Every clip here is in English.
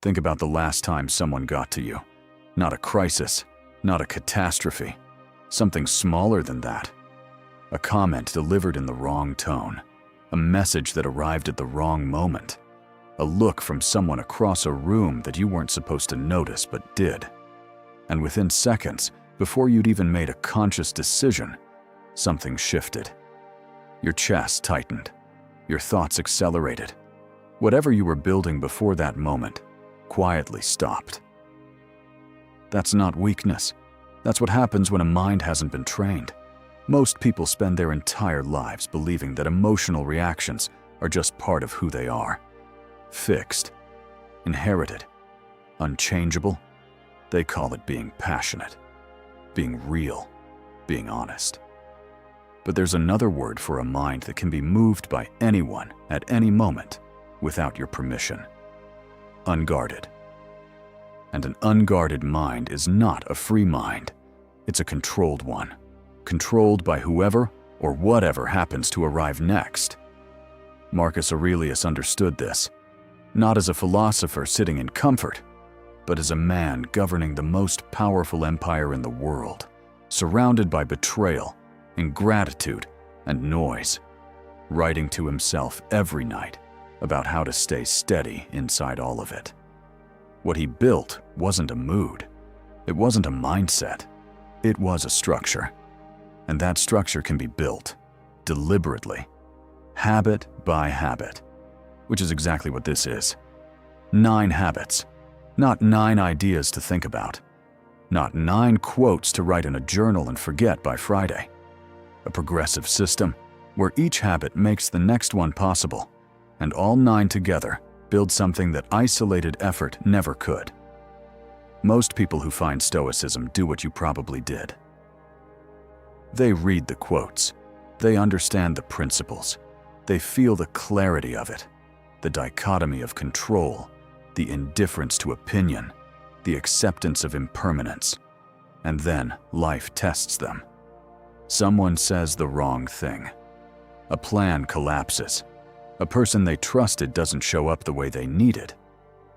Think about the last time someone got to you. Not a crisis, not a catastrophe. Something smaller than that. A comment delivered in the wrong tone. A message that arrived at the wrong moment. A look from someone across a room that you weren't supposed to notice but did. And within seconds, before you'd even made a conscious decision, something shifted. Your chest tightened. Your thoughts accelerated. Whatever you were building before that moment quietly stopped. That's not weakness. That's what happens when a mind hasn't been trained. Most people spend their entire lives believing that emotional reactions are just part of who they are. Fixed, inherited, unchangeable. They call it being passionate, being real, being honest. But there's another word for a mind that can be moved by anyone at any moment without your permission. Unguarded. And an unguarded mind is not a free mind. It's a controlled one, controlled by whoever or whatever happens to arrive next. Marcus Aurelius understood this, not as a philosopher sitting in comfort, but as a man governing the most powerful empire in the world, surrounded by betrayal, ingratitude, and noise, writing to himself every night about how to stay steady inside all of it. What he built wasn't a mood. It wasn't a mindset. It was a structure. And that structure can be built deliberately, habit by habit, which is exactly what this is. 9 habits, not 9 ideas to think about, not 9 quotes to write in a journal and forget by Friday. A progressive system where each habit makes the next one possible, and all 9 together build something that isolated effort never could. Most people who find Stoicism do what you probably did. They read the quotes. They understand the principles. They feel the clarity of it, the dichotomy of control, the indifference to opinion, the acceptance of impermanence. And then life tests them. Someone says the wrong thing. A plan collapses. A person they trusted doesn't show up the way they needed.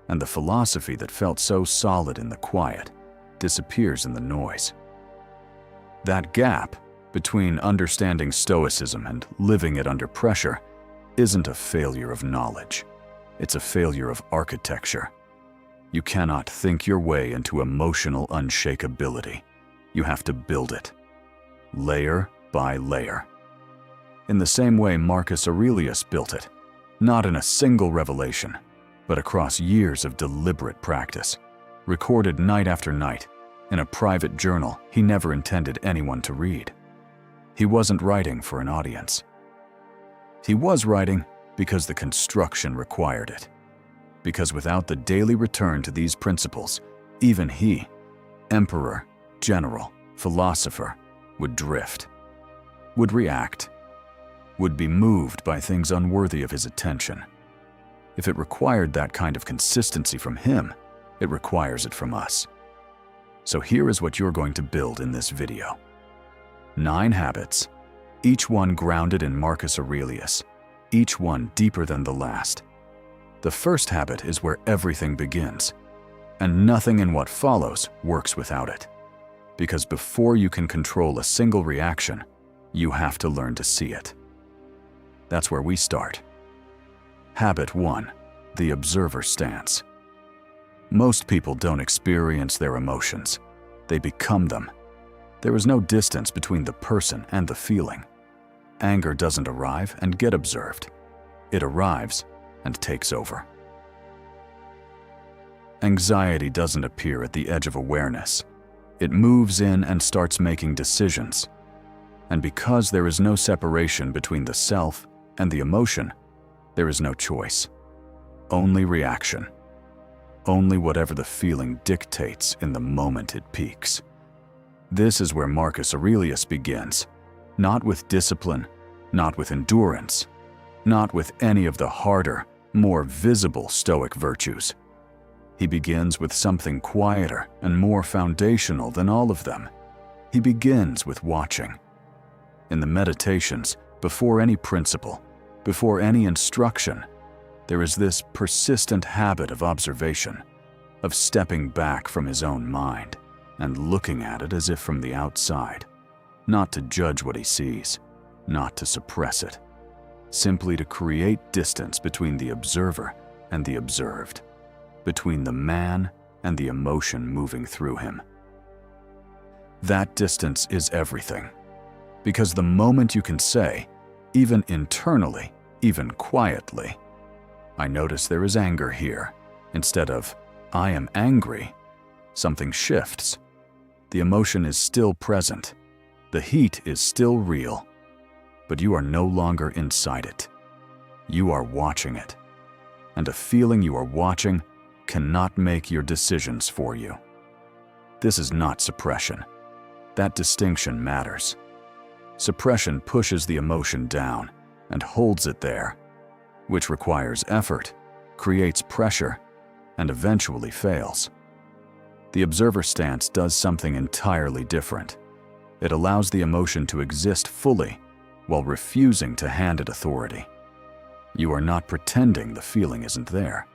And the philosophy that felt so solid in the quiet disappears in the noise. That gap between understanding Stoicism and living it under pressure isn't a failure of knowledge. It's a failure of architecture. You cannot think your way into emotional unshakability. You have to build it, layer by layer. In the same way Marcus Aurelius built it, not in a single revelation, but across years of deliberate practice, recorded night after night in a private journal he never intended anyone to read. He wasn't writing for an audience. He was writing because the construction required it. Because without the daily return to these principles, even he, emperor, general, philosopher, would drift, would react, would be moved by things unworthy of his attention. If it required that kind of consistency from him, it requires it from us. So here is what you're going to build in this video. 9 habits, each one grounded in Marcus Aurelius, each one deeper than the last. The first habit is where everything begins, and nothing in what follows works without it. Because before you can control a single reaction, you have to learn to see it. That's where we start. Habit 1, the observer stance. Most people don't experience their emotions. They become them. There is no distance between the person and the feeling. Anger doesn't arrive and get observed. It arrives and takes over. Anxiety doesn't appear at the edge of awareness. It moves in and starts making decisions. And because there is no separation between the self and the emotion, there is no choice. Only reaction. Only whatever the feeling dictates in the moment it peaks. This is where Marcus Aurelius begins, not with discipline, not with endurance, not with any of the harder, more visible Stoic virtues. He begins with something quieter and more foundational than all of them. He begins with watching. In the Meditations, before any principle, before any instruction, there is this persistent habit of observation, of stepping back from his own mind and looking at it as if from the outside, not to judge what he sees, not to suppress it, simply to create distance between the observer and the observed, between the man and the emotion moving through him. That distance is everything, because the moment you can say, even internally, even quietly, I notice there is anger here, instead of, I am angry, something shifts. The emotion is still present. The heat is still real, but you are no longer inside it. You are watching it, and a feeling you are watching cannot make your decisions for you. This is not suppression. That distinction matters. Suppression pushes the emotion down and holds it there, which requires effort, creates pressure, and eventually fails. The observer stance does something entirely different. It allows the emotion to exist fully while refusing to hand it authority. You are not pretending the feeling isn't there.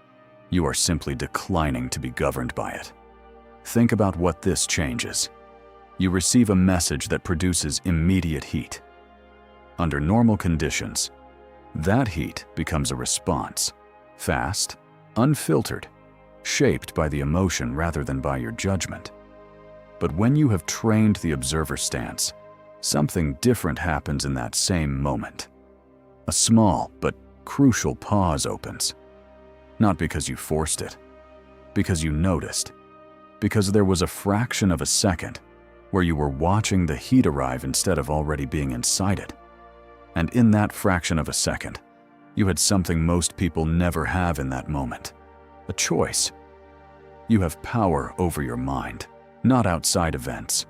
You are simply declining to be governed by it. Think about what this changes. You receive a message that produces immediate heat. Under normal conditions, that heat becomes a response, fast, unfiltered, shaped by the emotion rather than by your judgment. But when you have trained the observer stance, something different happens in that same moment. A small but crucial pause opens. Not because you forced it, because you noticed, because there was a fraction of a second where you were watching the heat arrive instead of already being inside it. And in that fraction of a second, you had something most people never have in that moment. A choice. You have power over your mind, not outside events.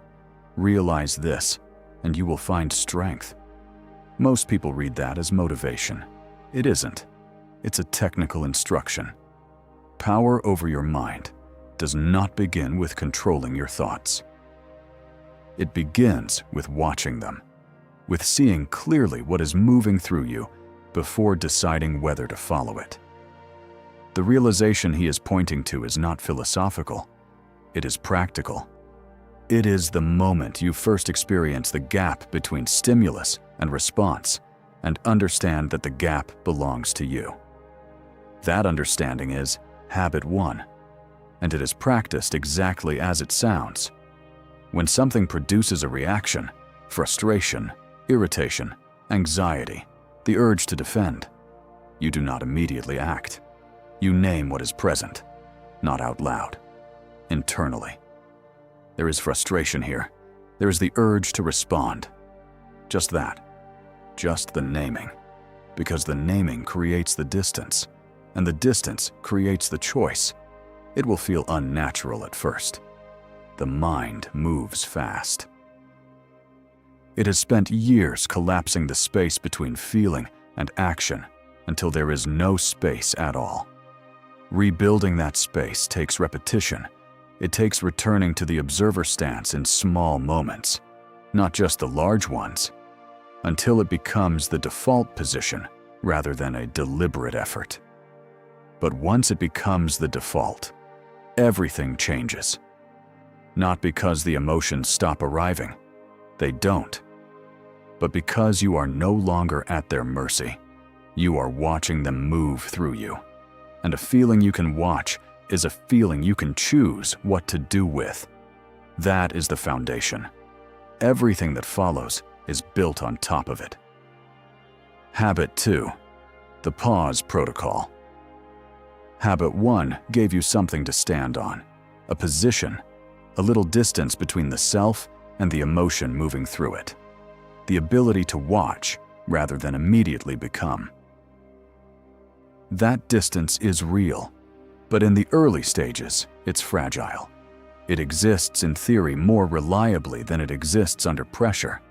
Realize this, and you will find strength. Most people read that as motivation. It isn't. It's a technical instruction. Power over your mind does not begin with controlling your thoughts. It begins with watching them, with seeing clearly what is moving through you before deciding whether to follow it. The realization he is pointing to is not philosophical. It is practical. It is the moment you first experience the gap between stimulus and response and understand that the gap belongs to you. That understanding is habit 1, and it is practiced exactly as it sounds. When something produces a reaction, frustration, irritation, anxiety, the urge to defend, you do not immediately act. You name what is present, not out loud, internally. There is frustration here. There is the urge to respond. Just that. Just the naming. Because the naming creates the distance, and the distance creates the choice. It will feel unnatural at first. The mind moves fast. It has spent years collapsing the space between feeling and action until there is no space at all. Rebuilding that space takes repetition. It takes returning to the observer stance in small moments, not just the large ones, until it becomes the default position rather than a deliberate effort. But once it becomes the default, everything changes. Not because the emotions stop arriving. They don't. But because you are no longer at their mercy, you are watching them move through you. And a feeling you can watch is a feeling you can choose what to do with. That is the foundation. Everything that follows is built on top of it. Habit 2, the pause protocol. Habit 1 gave you something to stand on, a position, a little distance between the self and the emotion moving through it. The ability to watch rather than immediately become. That distance is real, but in the early stages, it's fragile. It exists in theory more reliably than it exists under pressure,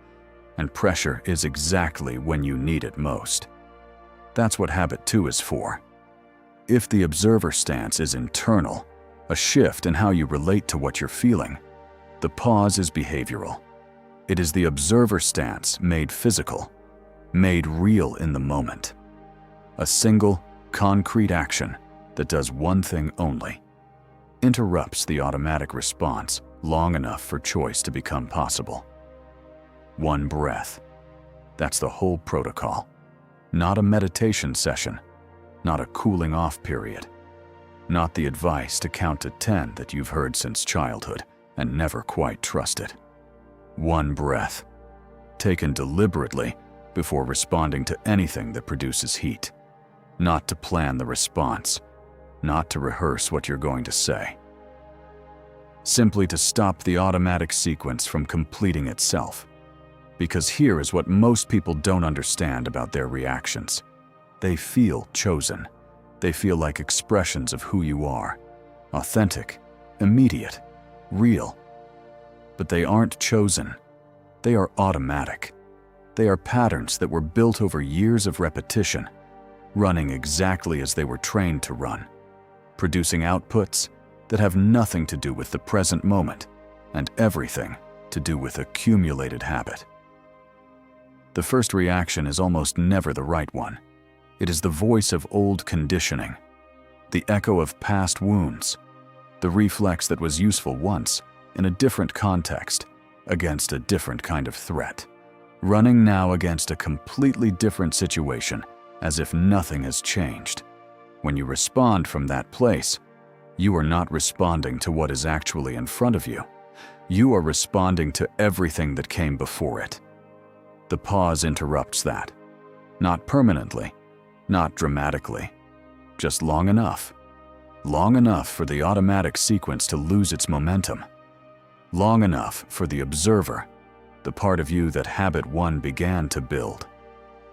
and pressure is exactly when you need it most. That's what habit 2 is for. If the observer stance is internal, a shift in how you relate to what you're feeling, the pause is behavioral. It is the observer stance made physical, made real in the moment. A single, concrete action that does one thing only. interrupts the automatic response long enough for choice to become possible. One breath. That's the whole protocol. Not a meditation session, not a cooling off period, not the advice to count to 10 that you've heard since childhood and never quite trusted. One breath, taken deliberately before responding to anything that produces heat. Not to plan the response, not to rehearse what you're going to say. Simply to stop the automatic sequence from completing itself. Because here is what most people don't understand about their reactions. They feel chosen. They feel like expressions of who you are. Authentic, immediate, real. But they aren't chosen. They are automatic. They are patterns that were built over years of repetition, running exactly as they were trained to run, producing outputs that have nothing to do with the present moment and everything to do with accumulated habit. The first reaction is almost never the right one. It is the voice of old conditioning, the echo of past wounds, the reflex that was useful once in a different context against a different kind of threat, running now against a completely different situation as if nothing has changed. When you respond from that place, you are not responding to what is actually in front of you. You are responding to everything that came before it. The pause interrupts that. Not permanently, not dramatically, just long enough. Long enough for the automatic sequence to lose its momentum. Long enough for the observer, the part of you that habit one began to build,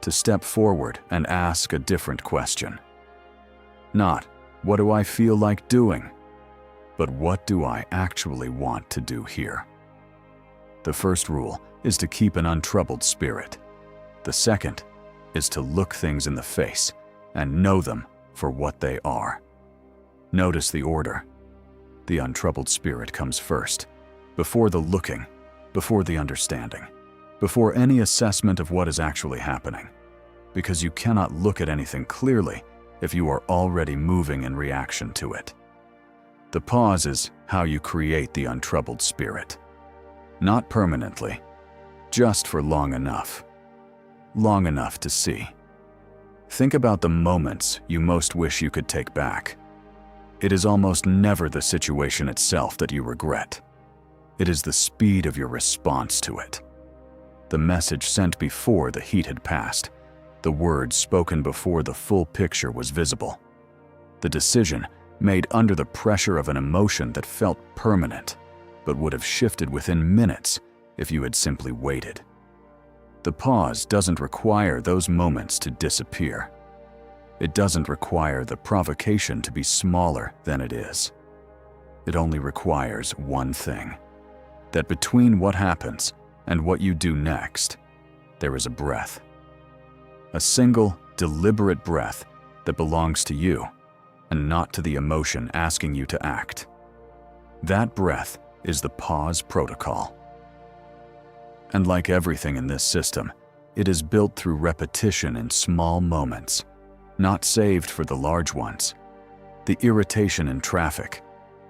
to step forward and ask a different question. Not, what do I feel like doing? But what do I actually want to do here? The first rule is to keep an untroubled spirit. The second is to look things in the face and know them for what they are. Notice the order. The untroubled spirit comes first, before the looking, before the understanding, before any assessment of what is actually happening, because you cannot look at anything clearly if you are already moving in reaction to it. The pause is how you create the untroubled spirit. Not permanently, just for long enough. Long enough to see. Think about the moments you most wish you could take back. It is almost never the situation itself that you regret. It is the speed of your response to it. The message sent before the heat had passed. The words spoken before the full picture was visible. The decision made under the pressure of an emotion that felt permanent, but would have shifted within minutes if you had simply waited. The pause doesn't require those moments to disappear. It doesn't require the provocation to be smaller than it is. It only requires one thing: that between what happens and what you do next, there is a breath. A single, deliberate breath that belongs to you and not to the emotion asking you to act. That breath is the pause protocol. And like everything in this system, it is built through repetition in small moments, not saved for the large ones. The irritation in traffic,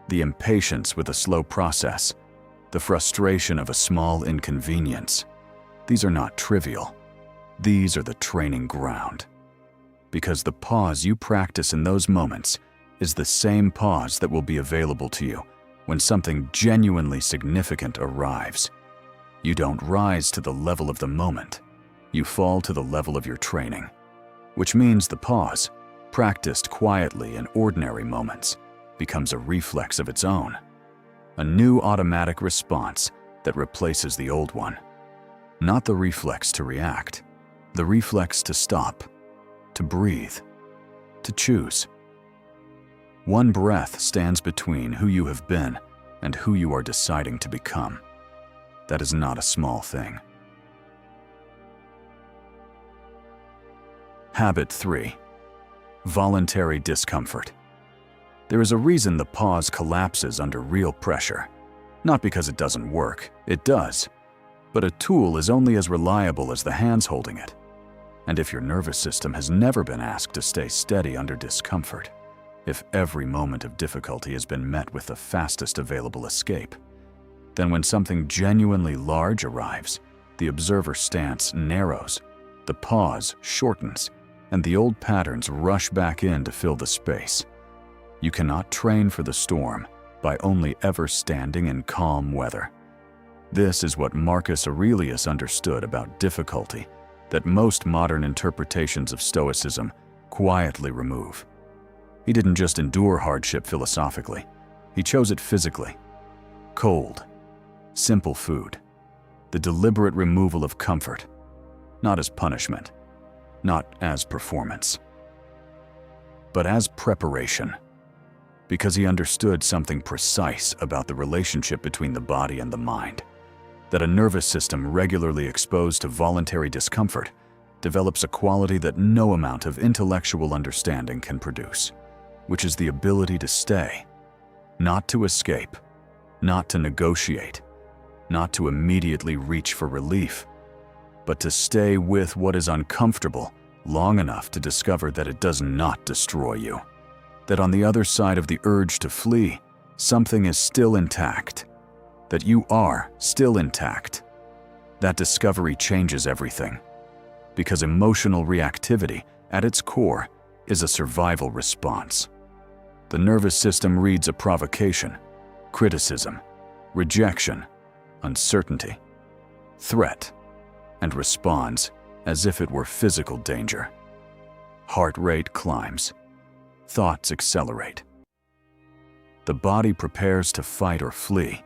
the impatience with a slow process, the frustration of a small inconvenience. These are not trivial. These are the training ground. Because the pause you practice in those moments is the same pause that will be available to you when something genuinely significant arrives. You don't rise to the level of the moment. You fall to the level of your training, which means the pause, practiced quietly in ordinary moments, becomes a reflex of its own, a new automatic response that replaces the old one. Not the reflex to react, the reflex to stop, to breathe, to choose. One breath stands between who you have been and who you are deciding to become. That is not a small thing. Habit 3. Voluntary discomfort. There is a reason the pause collapses under real pressure. Not because it doesn't work, it does. But a tool is only as reliable as the hands holding it. And if your nervous system has never been asked to stay steady under discomfort, if every moment of difficulty has been met with the fastest available escape, then when something genuinely large arrives, the observer's stance narrows, the pause shortens, and the old patterns rush back in to fill the space. You cannot train for the storm by only ever standing in calm weather. This is what Marcus Aurelius understood about difficulty that most modern interpretations of Stoicism quietly remove. He didn't just endure hardship philosophically, he chose it physically. Cold, simple food, the deliberate removal of comfort, not as punishment, not as performance, but as preparation, because he understood something precise about the relationship between the body and the mind, that a nervous system regularly exposed to voluntary discomfort develops a quality that no amount of intellectual understanding can produce, which is the ability to stay, not to escape, not to negotiate, not to immediately reach for relief, but to stay with what is uncomfortable long enough to discover that it does not destroy you, that on the other side of the urge to flee, something is still intact, that you are still intact. That discovery changes everything, because emotional reactivity, at its core, is a survival response. The nervous system reads a provocation, criticism, rejection, uncertainty, threat, and responds as if it were physical danger. Heart rate climbs. Thoughts accelerate. The body prepares to fight or flee,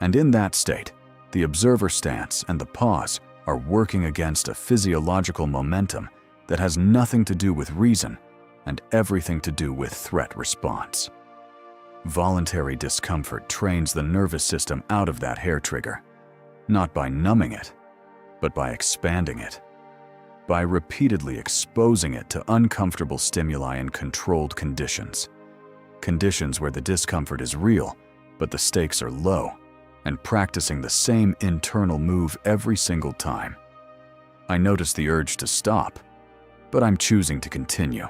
and in that state, the observer stance and the pause are working against a physiological momentum that has nothing to do with reason and everything to do with threat response. Voluntary discomfort trains the nervous system out of that hair trigger, not by numbing it, but by expanding it, by repeatedly exposing it to uncomfortable stimuli in controlled conditions. Conditions where the discomfort is real, but the stakes are low, and practicing the same internal move every single time. I notice the urge to stop, but I'm choosing to continue.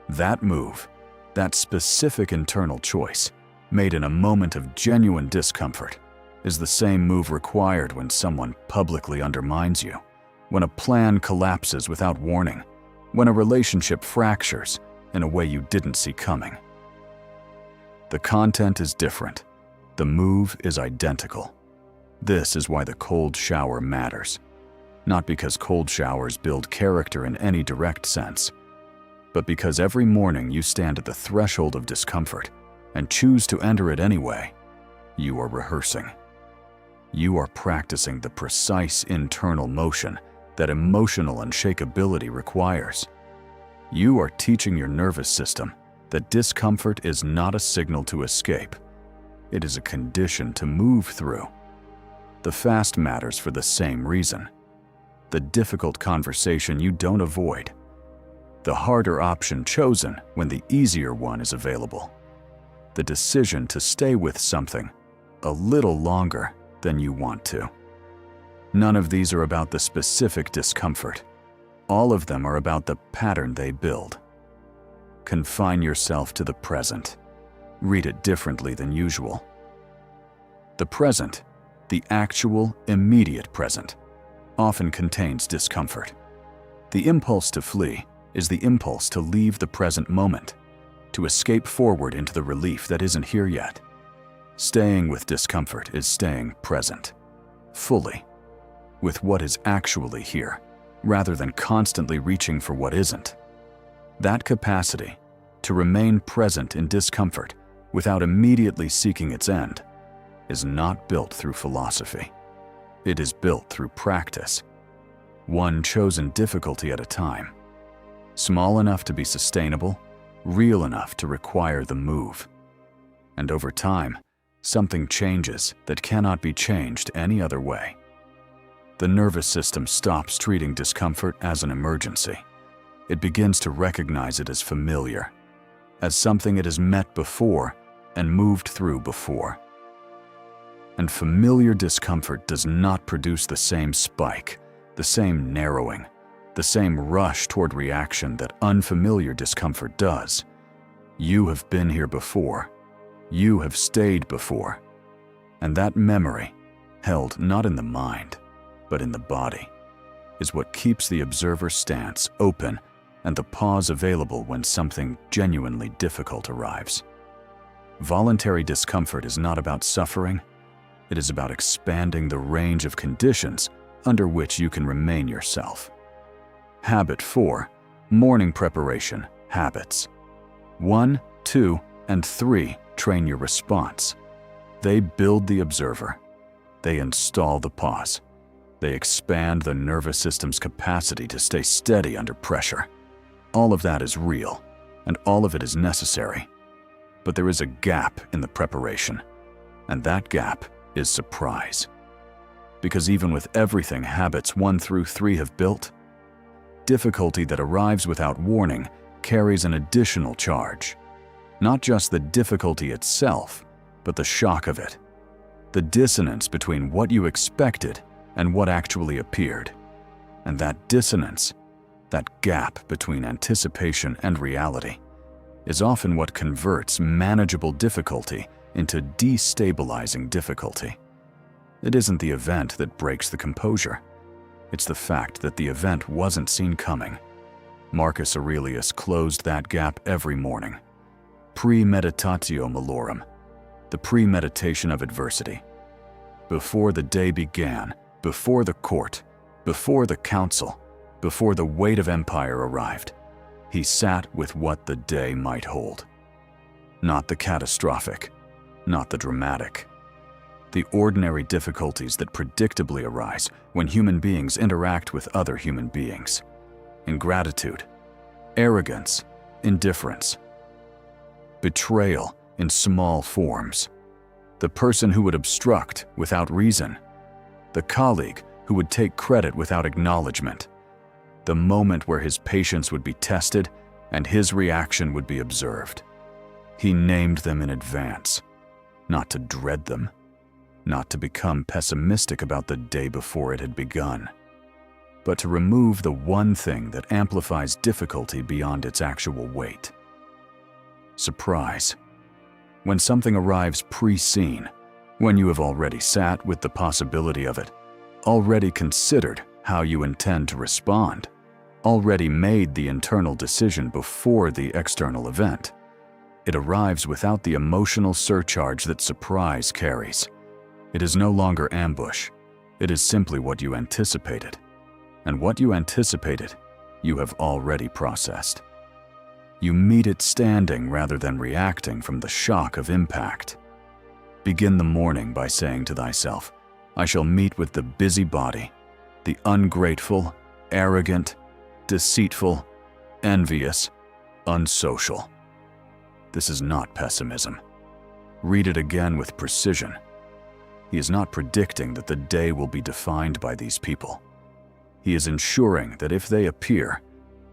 That move, that specific internal choice, made in a moment of genuine discomfort, is the same move required when someone publicly undermines you, when a plan collapses without warning, when a relationship fractures in a way you didn't see coming. The content is different. The move is identical. This is why the cold shower matters. Not because cold showers build character in any direct sense, but because every morning you stand at the threshold of discomfort and choose to enter it anyway, you are rehearsing. You are practicing the precise internal motion that emotional unshakability requires. You are teaching your nervous system that discomfort is not a signal to escape. It is a condition to move through. The fast matters for the same reason. The difficult conversation you don't avoid. The harder option chosen when the easier one is available. The decision to stay with something a little longer than you want to. None of these are about the specific discomfort. All of them are about the pattern they build. Confine yourself to the present. Read it differently than usual. The present, the actual, immediate present, often contains discomfort. The impulse to flee is the impulse to leave the present moment, to escape forward into the relief that isn't here yet. Staying with discomfort is staying present, fully, with what is actually here, rather than constantly reaching for what isn't. That capacity to remain present in discomfort without immediately seeking its end is not built through philosophy. It is built through practice, one chosen difficulty at a time, small enough to be sustainable, real enough to require the move. And over time, something changes that cannot be changed any other way. The nervous system stops treating discomfort as an emergency. It begins to recognize it as familiar, as something it has met before and moved through before. And familiar discomfort does not produce the same spike, the same narrowing, the same rush toward reaction that unfamiliar discomfort does. You have been here before. You have stayed before. And that memory, held not in the mind, but in the body, is what keeps the observer stance open and the pause available when something genuinely difficult arrives. Voluntary discomfort is not about suffering. It is about expanding the range of conditions under which you can remain yourself. Habit 4. Morning preparation habits. 1, 2, and 3 train your response. They build the observer. They install the pause. They expand the nervous system's capacity to stay steady under pressure. All of that is real, and all of it is necessary. But there is a gap in the preparation, and that gap is surprise. Because even with everything habits 1 through 3 have built, difficulty that arrives without warning carries an additional charge. Not just the difficulty itself, but the shock of it. The dissonance between what you expected and what actually appeared. And that dissonance, that gap between anticipation and reality, is often what converts manageable difficulty into destabilizing difficulty. It isn't the event that breaks the composure. It's the fact that the event wasn't seen coming. Marcus Aurelius closed that gap every morning. Premeditatio malorum, the premeditation of adversity. Before the day began, before the court, before the council, before the weight of empire arrived, he sat with what the day might hold. Not the catastrophic, not the dramatic. The ordinary difficulties that predictably arise when human beings interact with other human beings. Ingratitude, arrogance, indifference, betrayal in small forms, the person who would obstruct without reason, the colleague who would take credit without acknowledgement, the moment where his patience would be tested and his reaction would be observed. He named them in advance, not to dread them, not to become pessimistic about the day before it had begun, but to remove the one thing that amplifies difficulty beyond its actual weight. Surprise. When something arrives pre-seen, when you have already sat with the possibility of it, already considered how you intend to respond, already made the internal decision before the external event, it arrives without the emotional surcharge that surprise carries. It is no longer ambush. It is simply what you anticipated. And what you anticipated, you have already processed. You meet it standing rather than reacting from the shock of impact. Begin the morning by saying to thyself, I shall meet with the busybody, the ungrateful, arrogant, deceitful, envious, unsocial. This is not pessimism. Read it again with precision. He is not predicting that the day will be defined by these people. He is ensuring that if they appear,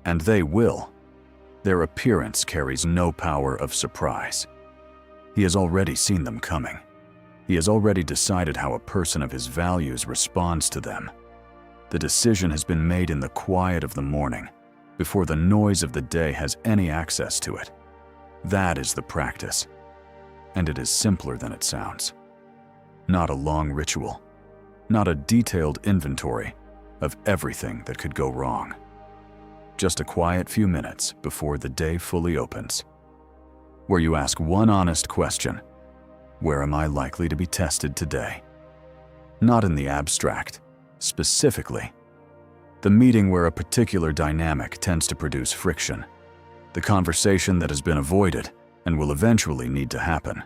and they will, their appearance carries no power of surprise. He has already seen them coming. He has already decided how a person of his values responds to them. The decision has been made in the quiet of the morning, before the noise of the day has any access to it. That is the practice, and it is simpler than it sounds. Not a long ritual, not a detailed inventory of everything that could go wrong. Just a quiet few minutes before the day fully opens, where you ask one honest question: where am I likely to be tested today? Not in the abstract, specifically. The meeting where a particular dynamic tends to produce friction. The conversation that has been avoided and will eventually need to happen.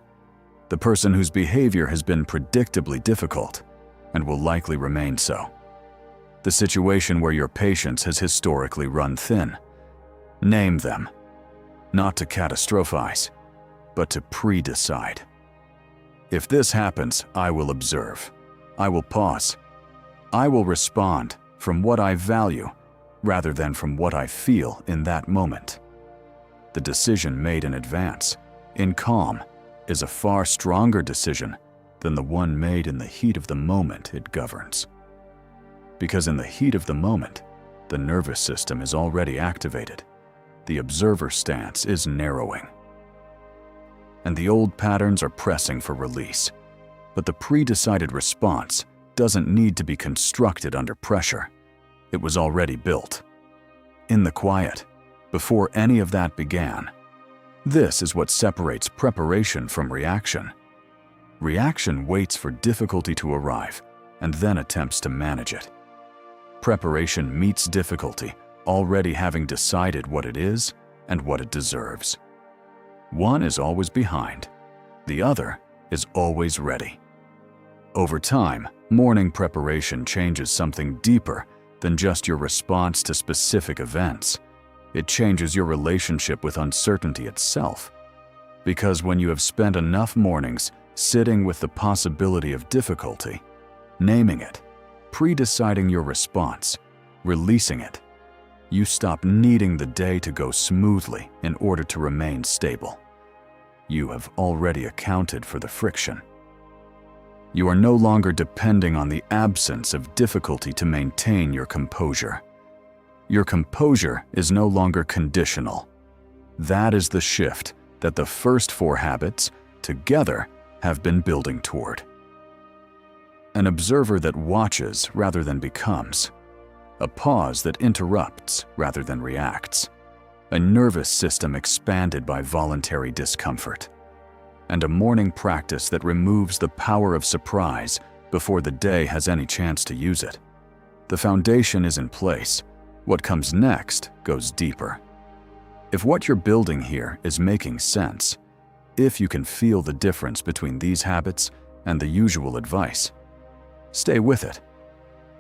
The person whose behavior has been predictably difficult and will likely remain so. The situation where your patience has historically run thin. Name them, not to catastrophize, but to pre-decide. If this happens, I will observe. I will pause. I will respond from what I value rather than from what I feel in that moment. The decision made in advance, in calm, is a far stronger decision than the one made in the heat of the moment it governs. Because in the heat of the moment, the nervous system is already activated. The observer stance is narrowing. and the old patterns are pressing for release. But the pre-decided response doesn't need to be constructed under pressure. It was already built. In the quiet, before any of that began. This is what separates preparation from reaction. Reaction waits for difficulty to arrive and then attempts to manage it. Preparation meets difficulty, already having decided what it is and what it deserves. One is always behind. The other is always ready. Over time, morning preparation changes something deeper than just your response to specific events. It changes your relationship with uncertainty itself. Because when you have spent enough mornings sitting with the possibility of difficulty, naming it, pre-deciding your response, releasing it, you stop needing the day to go smoothly in order to remain stable. You have already accounted for the friction. You are no longer depending on the absence of difficulty to maintain your composure. Your composure is no longer conditional. That is the shift that the first 4 habits, together, have been building toward. An observer that watches rather than becomes. A pause that interrupts rather than reacts. A nervous system expanded by voluntary discomfort. And a morning practice that removes the power of surprise before the day has any chance to use it. The foundation is in place. What comes next goes deeper. If what you're building here is making sense, if you can feel the difference between these habits and the usual advice, stay with it.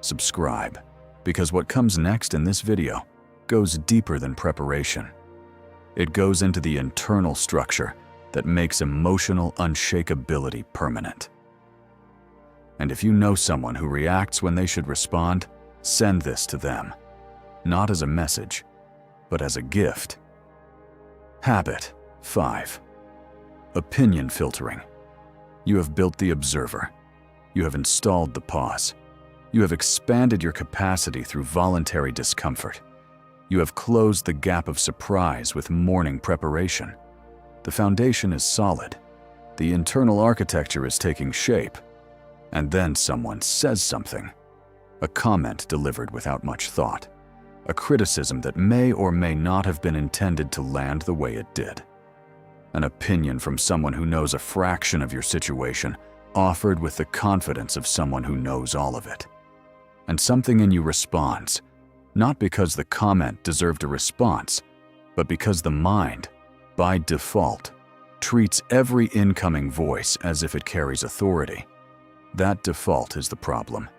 Subscribe, because what comes next in this video goes deeper than preparation. It goes into the internal structure that makes emotional unshakability permanent. And if you know someone who reacts when they should respond, send this to them. Not as a message, but as a gift. Habit 5. Opinion filtering. You have built the observer. You have installed the pause. You have expanded your capacity through voluntary discomfort. You have closed the gap of surprise with morning preparation. The foundation is solid. The internal architecture is taking shape. And then someone says something. A comment delivered without much thought. A criticism that may or may not have been intended to land the way it did. An opinion from someone who knows a fraction of your situation, offered with the confidence of someone who knows all of it. And something in you responds, not because the comment deserved a response, but because the mind, by default, treats every incoming voice as if it carries authority. That default is the problem,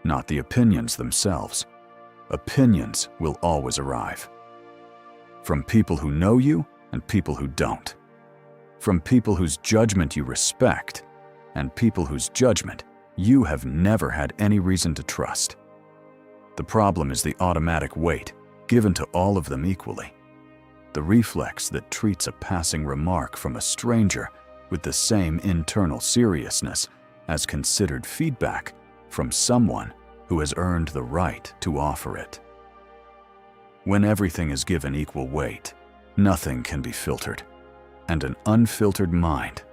not the opinions themselves. Opinions will always arrive. From people who know you and people who don't. From people whose judgment you respect and people whose judgment you have never had any reason to trust. The problem is the automatic weight given to all of them equally. The reflex that treats a passing remark from a stranger with the same internal seriousness as considered feedback from someone who has earned the right to offer it. When everything is given equal weight, nothing can be filtered, and an unfiltered mind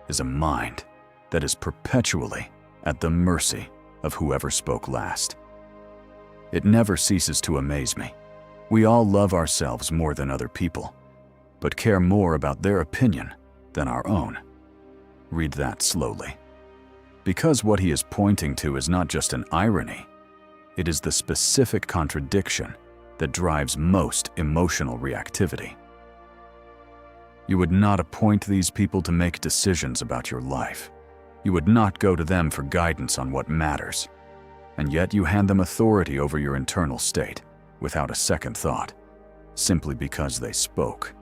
is a mind that is perpetually at the mercy of whoever spoke last. It never ceases to amaze me. We all love ourselves more than other people, but care more about their opinion than our own. Read that slowly. Because what he is pointing to is not just an irony, it is the specific contradiction that drives most emotional reactivity. You would not appoint these people to make decisions about your life. You would not go to them for guidance on what matters. And yet you hand them authority over your internal state without a second thought, simply because they spoke.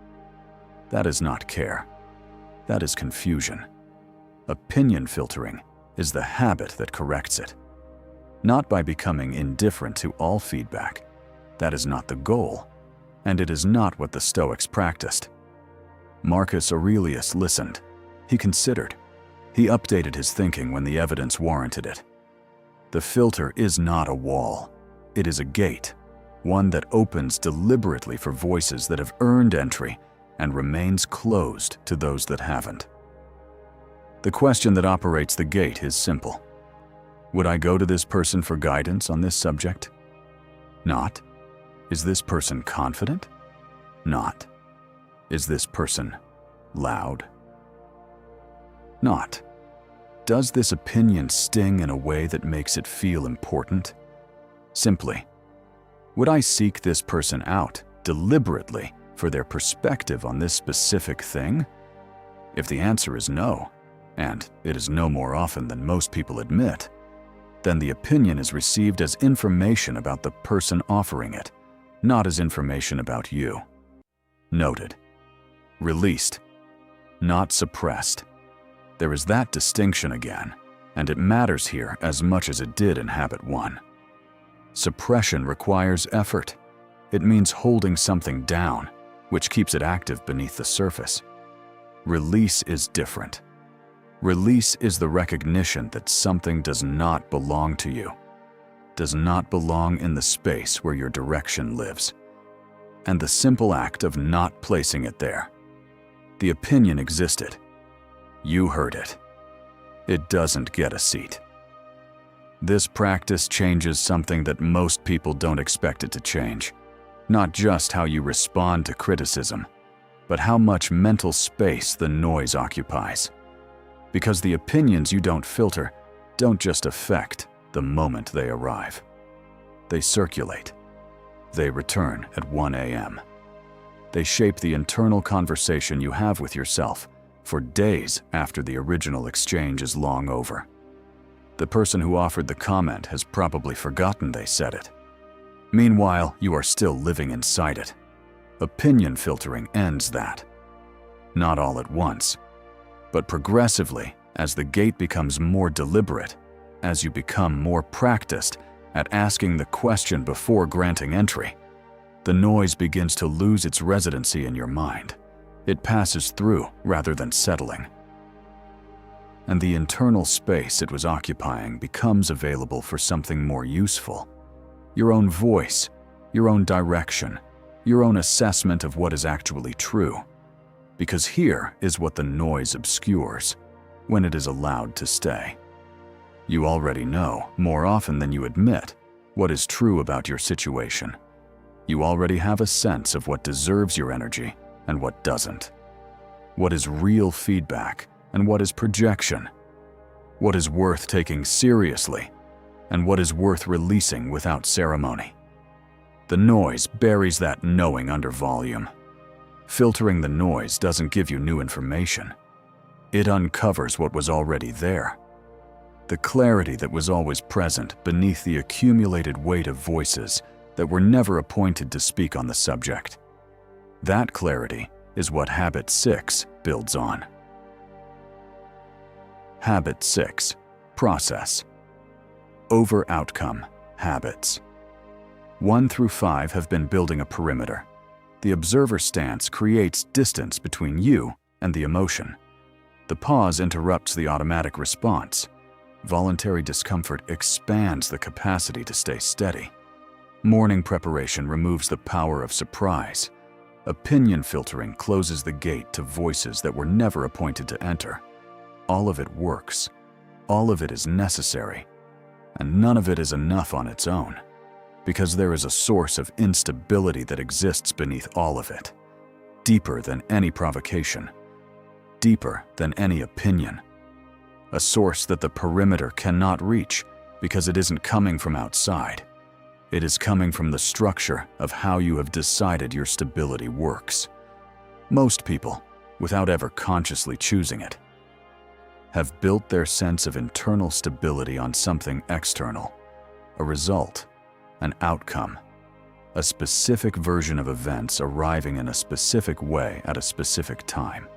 That is not care. That is confusion. Opinion filtering is the habit that corrects it. Not by becoming indifferent to all feedback. That is not the goal, and it is not what the Stoics practiced. Marcus Aurelius listened. He considered. He updated his thinking when the evidence warranted it. The filter is not a wall. It is a gate, one that opens deliberately for voices that have earned entry and remains closed to those that haven't. The question that operates the gate is simple. Would I go to this person for guidance on this subject? Not. Is this person confident? Not. Is this person loud? Not. Does this opinion sting in a way that makes it feel important? Simply, would I seek this person out deliberately for their perspective on this specific thing? If the answer is no, and it is no more often than most people admit, then the opinion is received as information about the person offering it, not as information about you. Noted. Released, not suppressed. There is that distinction again, and it matters here as much as it did in Habit 1. Suppression requires effort. It means holding something down, which keeps it active beneath the surface. Release is different. Release is the recognition that something does not belong to you, does not belong in the space where your direction lives, and the simple act of not placing it there. The opinion existed. You heard it. It doesn't get a seat. This practice changes something that most people don't expect it to change. Not just how you respond to criticism, but how much mental space the noise occupies. Because the opinions you don't filter don't just affect the moment they arrive. They circulate. They return at 1 a.m. They shape the internal conversation you have with yourself for days after the original exchange is long over. The person who offered the comment has probably forgotten they said it. Meanwhile, you are still living inside it. Opinion filtering ends that. Not all at once, but progressively as the gate becomes more deliberate, as you become more practiced at asking the question before granting entry. The noise begins to lose its residency in your mind. It passes through rather than settling. And the internal space it was occupying becomes available for something more useful. Your own voice, your own direction, your own assessment of what is actually true. Because here is what the noise obscures when it is allowed to stay. You already know, more often than you admit, what is true about your situation. You already have a sense of what deserves your energy and what doesn't. What is real feedback and what is projection. What is worth taking seriously and what is worth releasing without ceremony. The noise buries that knowing under volume. Filtering the noise doesn't give you new information. It uncovers what was already there. The clarity that was always present beneath the accumulated weight of voices that were never appointed to speak on the subject. That clarity is what Habit 6 builds on. Habit 6. Process. Over-outcome habits. 1 through 5 have been building a perimeter. The observer stance creates distance between you and the emotion. The pause interrupts the automatic response. Voluntary discomfort expands the capacity to stay steady. Morning preparation removes the power of surprise. Opinion filtering closes the gate to voices that were never appointed to enter. All of it works. All of it is necessary. And none of it is enough on its own, because there is a source of instability that exists beneath all of it, deeper than any provocation, deeper than any opinion. A source that the perimeter cannot reach because it isn't coming from outside. It is coming from the structure of how you have decided your stability works. Most people, without ever consciously choosing it, have built their sense of internal stability on something external, a result, an outcome, a specific version of events arriving in a specific way at a specific time.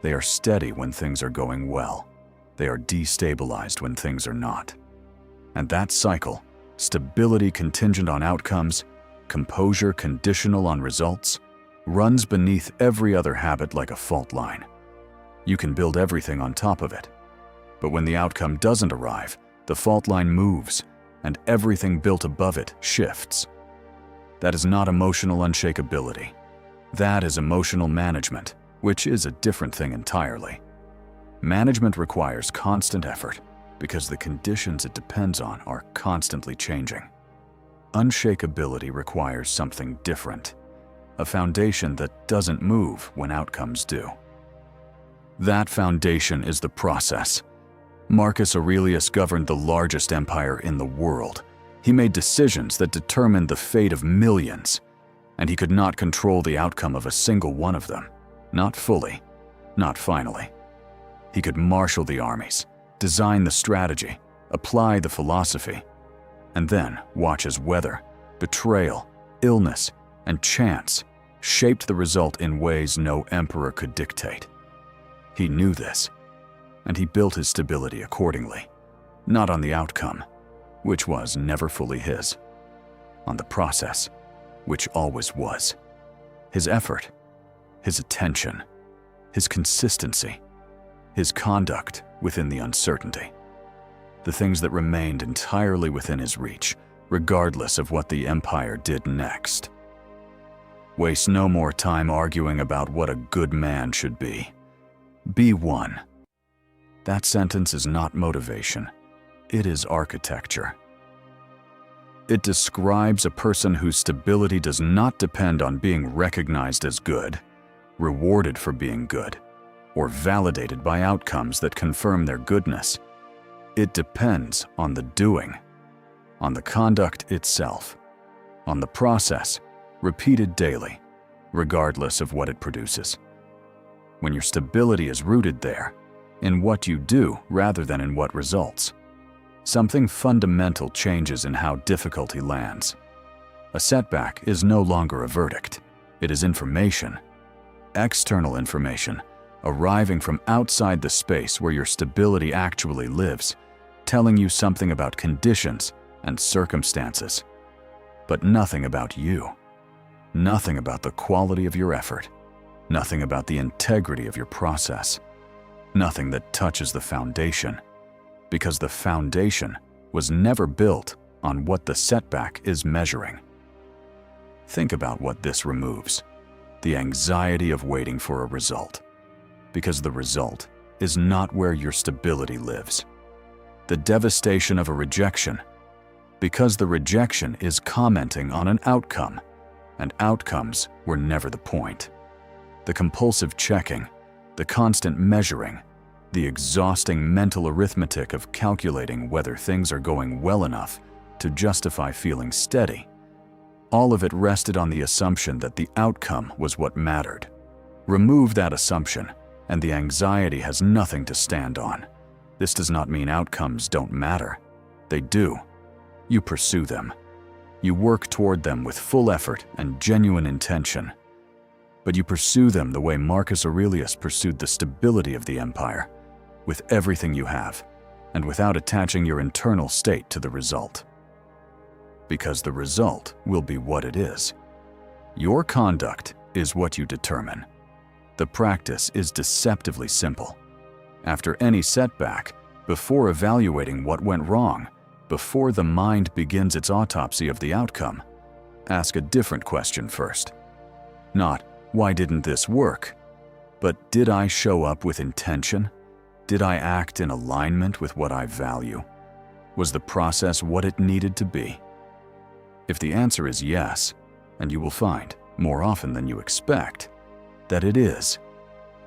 They are steady when things are going well. They are destabilized when things are not. And that cycle, stability contingent on outcomes, composure conditional on results, runs beneath every other habit like a fault line. You can build everything on top of it. But when the outcome doesn't arrive, the fault line moves, and everything built above it shifts. That is not emotional unshakability. That is emotional management, which is a different thing entirely. Management requires constant effort because the conditions it depends on are constantly changing. Unshakability requires something different, a foundation that doesn't move when outcomes do. That foundation is the process. Marcus Aurelius governed the largest empire in the world. He made decisions that determined the fate of millions, and he could not control the outcome of a single one of them. Not fully, not finally. He could marshal the armies, design the strategy, apply the philosophy, and then watch as weather, betrayal, illness, and chance shaped the result in ways no emperor could dictate. He knew this, and he built his stability accordingly, not on the outcome, which was never fully his, on the process, which always was. His effort, his attention, his consistency, his conduct within the uncertainty. The things that remained entirely within his reach, regardless of what the empire did next. Waste no more time arguing about what a good man should be. Be one. That sentence is not motivation. It is architecture. It describes a person whose stability does not depend on being recognized as good, rewarded for being good, or validated by outcomes that confirm their goodness. It depends on the doing, on the conduct itself, on the process, repeated daily, regardless of what it produces. When your stability is rooted there, in what you do rather than in what results, something fundamental changes in how difficulty lands. A setback is no longer a verdict. It is information, external information, arriving from outside the space where your stability actually lives, telling you something about conditions and circumstances, but nothing about you. Nothing about the quality of your effort, nothing about the integrity of your process, nothing that touches the foundation, because the foundation was never built on what the setback is measuring. Think about what this removes: the anxiety of waiting for a result, because the result is not where your stability lives. The devastation of a rejection, because the rejection is commenting on an outcome, and outcomes were never the point. The compulsive checking, the constant measuring, the exhausting mental arithmetic of calculating whether things are going well enough to justify feeling steady. All of it rested on the assumption that the outcome was what mattered. Remove that assumption, and the anxiety has nothing to stand on. This does not mean outcomes don't matter. They do. You pursue them. You work toward them with full effort and genuine intention. But you pursue them the way Marcus Aurelius pursued the stability of the empire, with everything you have, and without attaching your internal state to the result. Because the result will be what it is. Your conduct is what you determine. The practice is deceptively simple. After any setback, before evaluating what went wrong, before the mind begins its autopsy of the outcome, ask a different question first. Not, why didn't this work? But did I show up with intention? Did I act in alignment with what I value? Was the process what it needed to be? If the answer is yes, and you will find, more often than you expect, that it is,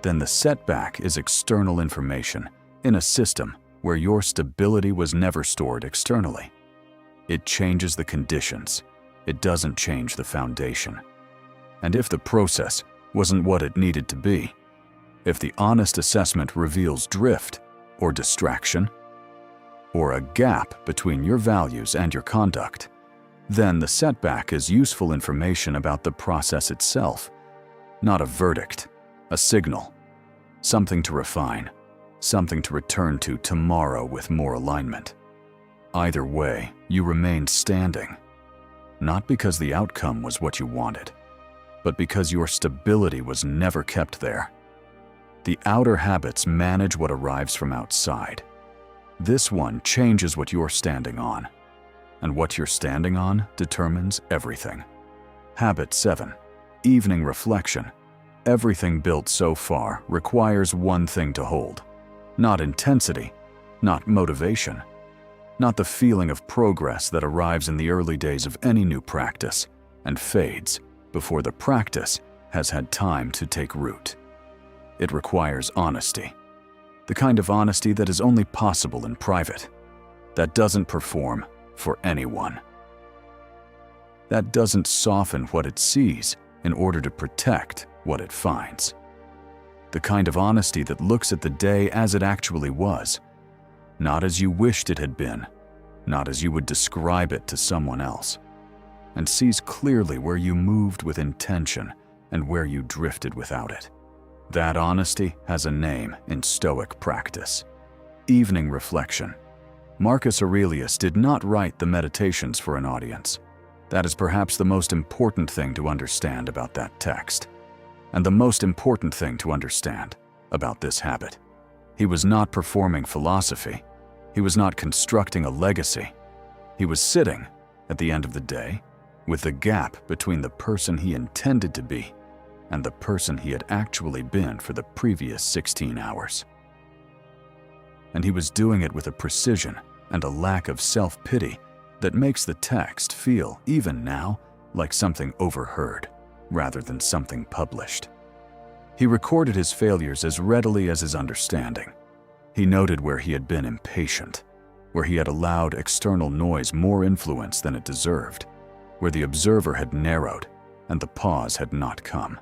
then the setback is external information in a system where your stability was never stored externally. It changes the conditions. It doesn't change the foundation. And if the process wasn't what it needed to be, if the honest assessment reveals drift or distraction, or a gap between your values and your conduct, then the setback is useful information about the process itself, not a verdict, a signal, something to refine, something to return to tomorrow with more alignment. Either way, you remained standing, not because the outcome was what you wanted, but because your stability was never kept there. The outer habits manage what arrives from outside. This one changes what you're standing on, and what you're standing on determines everything. Habit 7. Evening reflection. Everything built so far requires one thing to hold: Not intensity, not motivation, not the feeling of progress that arrives in the early days of any new practice and fades before the practice has had time to take root. It requires honesty, the kind of honesty that is only possible in private, that doesn't perform for anyone, that doesn't soften what it sees in order to protect what it finds. The kind of honesty that looks at the day as it actually was, not as you wished it had been, not as you would describe it to someone else, and sees clearly where you moved with intention and where you drifted without it. That honesty has a name in Stoic practice: evening reflection. Marcus Aurelius did not write the Meditations for an audience. That is perhaps the most important thing to understand about that text, and the most important thing to understand about this habit. He was not performing philosophy. He was not constructing a legacy. He was sitting, at the end of the day, with the gap between the person he intended to be and the person he had actually been for the previous 16 hours. And he was doing it with a precision and a lack of self-pity that makes the text feel, even now, like something overheard rather than something published. He recorded his failures as readily as his understanding. He noted where he had been impatient, where he had allowed external noise more influence than it deserved, where the observer had narrowed and the pause had not come,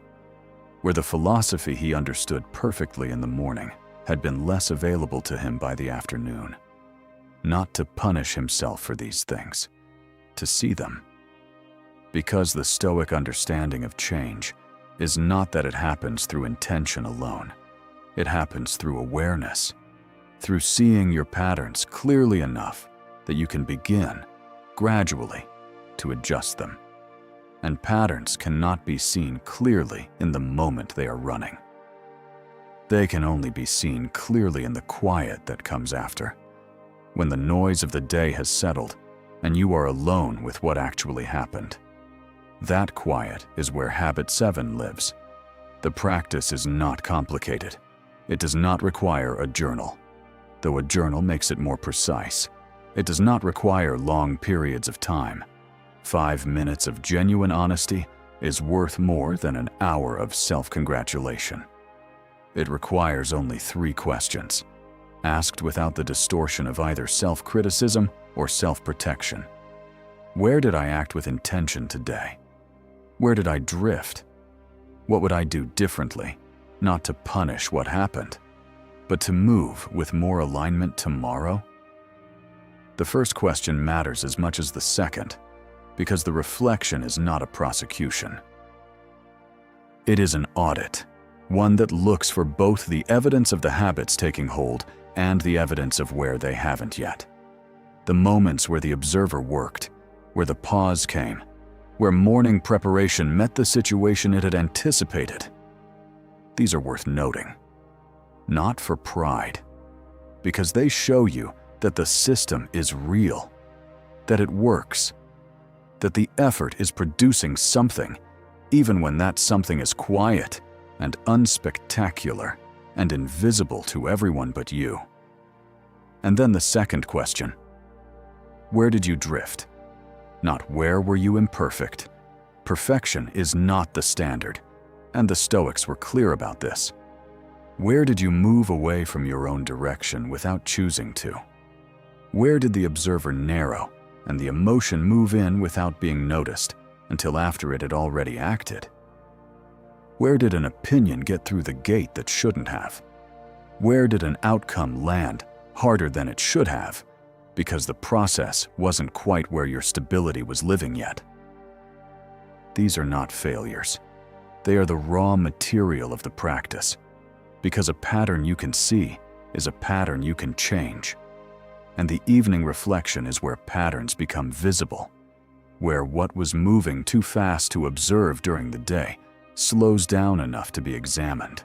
where the philosophy he understood perfectly in the morning had been less available to him by the afternoon. Not to punish himself for these things, to see them. Because the Stoic understanding of change is not that it happens through intention alone. It happens through awareness, through seeing your patterns clearly enough that you can begin, gradually, to adjust them. And patterns cannot be seen clearly in the moment they are running. They can only be seen clearly in the quiet that comes after, when the noise of the day has settled and you are alone with what actually happened. That quiet is where Habit 7 lives. The practice is not complicated. It does not require a journal, though a journal makes it more precise. It does not require long periods of time. 5 minutes of genuine honesty is worth more than an hour of self-congratulation. It requires only 3 questions, asked without the distortion of either self-criticism or self-protection. Where did I act with intention today? Where did I drift? What would I do differently, not to punish what happened, but to move with more alignment tomorrow? The first question matters as much as the second, because the reflection is not a prosecution. It is an audit, one that looks for both the evidence of the habits taking hold and the evidence of where they haven't yet. The moments where the observer worked, where the pause came, where morning preparation met the situation it had anticipated. These are worth noting, not for pride, because they show you that the system is real, that it works, that the effort is producing something, even when that something is quiet and unspectacular and invisible to everyone but you. And then the second question: where did you drift? Not where were you imperfect. Perfection is not the standard, and the Stoics were clear about this. Where did you move away from your own direction without choosing to? Where did the observer narrow and the emotion move in without being noticed until after it had already acted? Where did an opinion get through the gate that shouldn't have? Where did an outcome land harder than it should have because the process wasn't quite where your stability was living yet? These are not failures. They are the raw material of the practice, because a pattern you can see is a pattern you can change. And the evening reflection is where patterns become visible, where what was moving too fast to observe during the day slows down enough to be examined,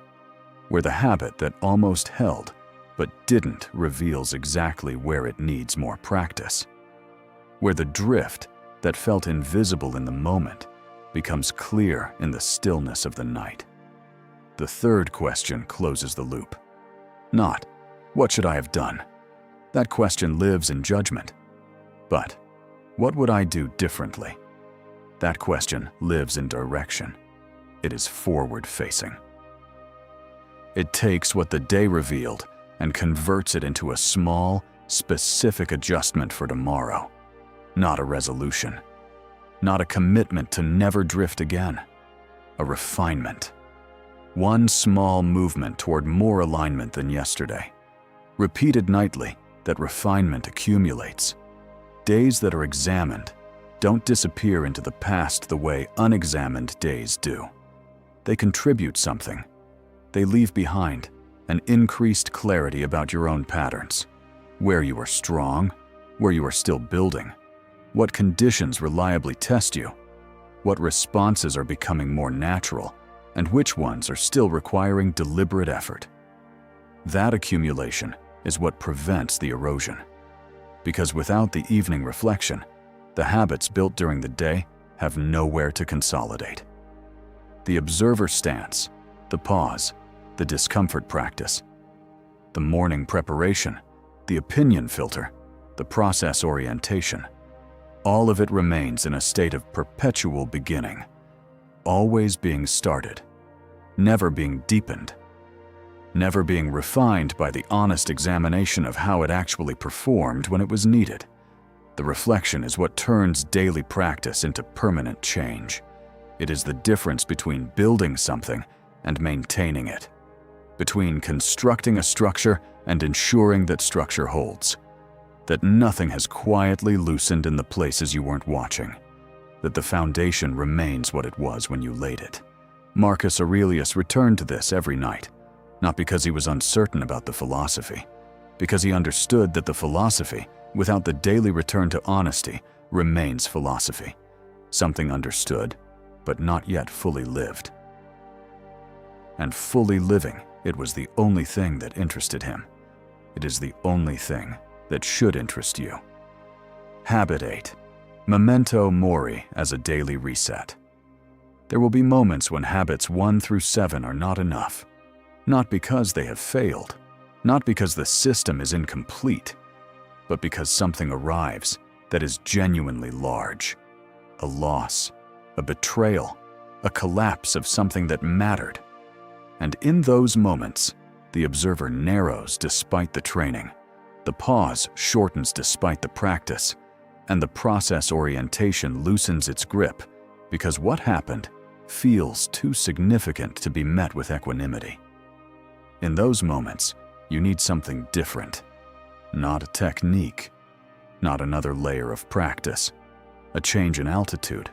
where the habit that almost held but didn't reveals exactly where it needs more practice, where the drift that felt invisible in the moment becomes clear in the stillness of the night. The third question closes the loop. Not, What should I have done? That question lives in judgment. But what would I do differently? That question lives in direction. It is forward-facing. It takes what the day revealed and converts it into a small, specific adjustment for tomorrow. Not a resolution. Not a commitment to never drift again. A refinement. One small movement toward more alignment than yesterday. Repeated nightly, that refinement accumulates. Days that are examined don't disappear into the past the way unexamined days do. They contribute something. They leave behind an increased clarity about your own patterns, where you are strong, where you are still building, what conditions reliably test you, what responses are becoming more natural, and which ones are still requiring deliberate effort. That accumulation is what prevents the erosion. Because without the evening reflection, the habits built during the day have nowhere to consolidate. The observer stance, the pause, the discomfort practice, the morning preparation, the opinion filter, the process orientation, all of it remains in a state of perpetual beginning, always being started, never being deepened, never being refined by the honest examination of how it actually performed when it was needed. The reflection is what turns daily practice into permanent change. It is the difference between building something and maintaining it, between constructing a structure and ensuring that structure holds, that nothing has quietly loosened in the places you weren't watching, that the foundation remains what it was when you laid it. Marcus Aurelius returned to this every night, not because he was uncertain about the philosophy, because he understood that the philosophy, without the daily return to honesty, remains philosophy, something understood, but not yet fully lived. And fully living, it was the only thing that interested him. It is the only thing that should interest you. Habit 8. Memento mori as a daily reset. There will be moments when habits 1 through 7 are not enough. Not because they have failed, not because the system is incomplete, but because something arrives that is genuinely large. A loss, a betrayal, a collapse of something that mattered. And in those moments, the observer narrows despite the training, the pause shortens despite the practice, and the process orientation loosens its grip because what happened feels too significant to be met with equanimity. In those moments, you need something different. Not a technique, not another layer of practice, a change in altitude,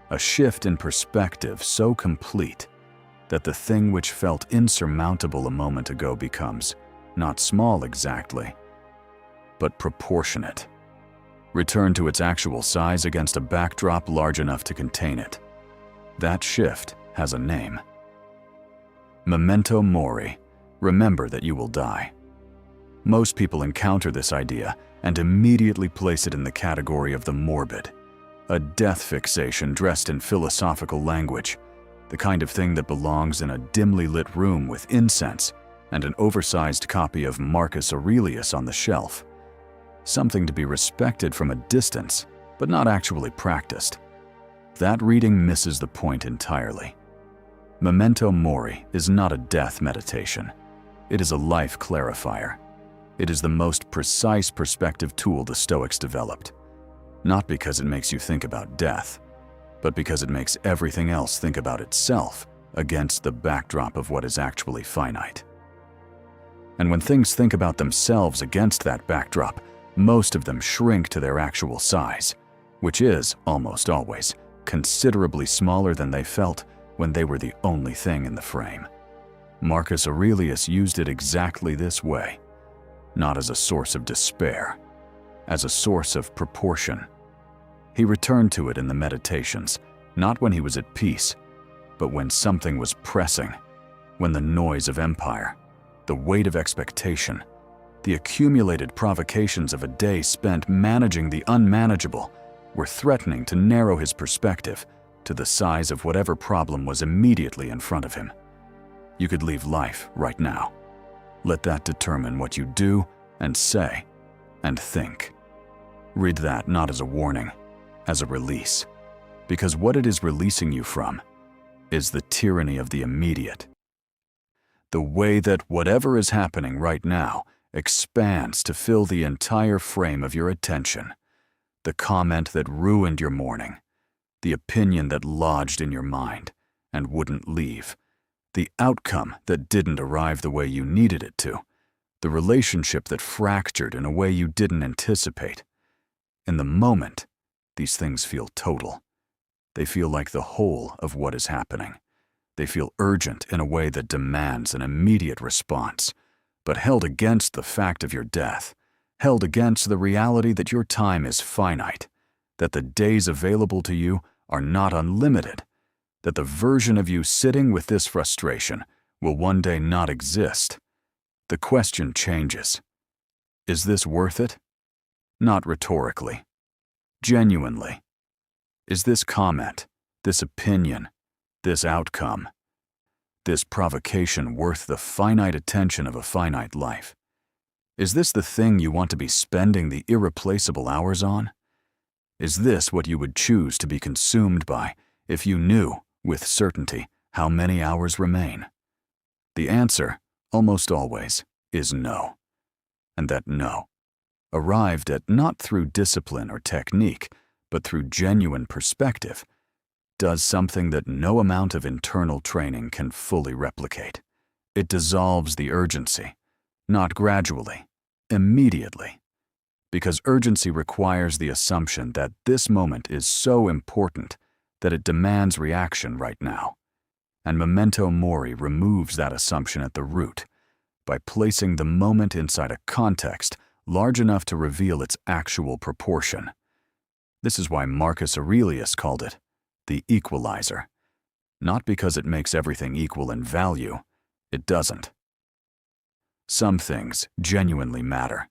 a shift in perspective so complete that the thing which felt insurmountable a moment ago becomes not small exactly, but proportionate. Return to its actual size against a backdrop large enough to contain it. That shift has a name. Memento mori. Remember that you will die. Most people encounter this idea and immediately place it in the category of the morbid, a death fixation dressed in philosophical language, the kind of thing that belongs in a dimly lit room with incense and an oversized copy of Marcus Aurelius on the shelf. Something to be respected from a distance, but not actually practiced. That reading misses the point entirely. Memento mori is not a death meditation. It is a life clarifier. It is the most precise perspective tool the Stoics developed. Not because it makes you think about death, but because it makes everything else think about itself against the backdrop of what is actually finite. And when things think about themselves against that backdrop, most of them shrink to their actual size, which is, almost always, considerably smaller than they felt when they were the only thing in the frame. Marcus Aurelius used it exactly this way, not as a source of despair, as a source of proportion. He returned to it in the meditations, not when he was at peace, but when something was pressing, when the noise of empire, the weight of expectation, the accumulated provocations of a day spent managing the unmanageable were threatening to narrow his perspective to the size of whatever problem was immediately in front of him. You could leave life right now. Let that determine what you do and say and think. Read that not as a warning, as a release, because what it is releasing you from is the tyranny of the immediate. The way that whatever is happening right now expands to fill the entire frame of your attention. The comment that ruined your morning, the opinion that lodged in your mind and wouldn't leave, the outcome that didn't arrive the way you needed it to, the relationship that fractured in a way you didn't anticipate. In the moment, these things feel total. They feel like the whole of what is happening. They feel urgent in a way that demands an immediate response, but held against the fact of your death, held against the reality that your time is finite, that the days available to you are not unlimited, that the version of you sitting with this frustration will one day not exist. The question changes. Is this worth it? Not rhetorically. Genuinely. Is this comment, this opinion, this outcome, this provocation worth the finite attention of a finite life? Is this the thing you want to be spending the irreplaceable hours on? Is this what you would choose to be consumed by if you knew, with certainty, how many hours remain? The answer, almost always, is no. And that no, arrived at not through discipline or technique, but through genuine perspective, does something that no amount of internal training can fully replicate. It dissolves the urgency, not gradually, immediately. Because urgency requires the assumption that this moment is so important that it demands reaction right now. And memento mori removes that assumption at the root by placing the moment inside a context large enough to reveal its actual proportion. This is why Marcus Aurelius called it the equalizer. Not because it makes everything equal in value. It doesn't. Some things genuinely matter.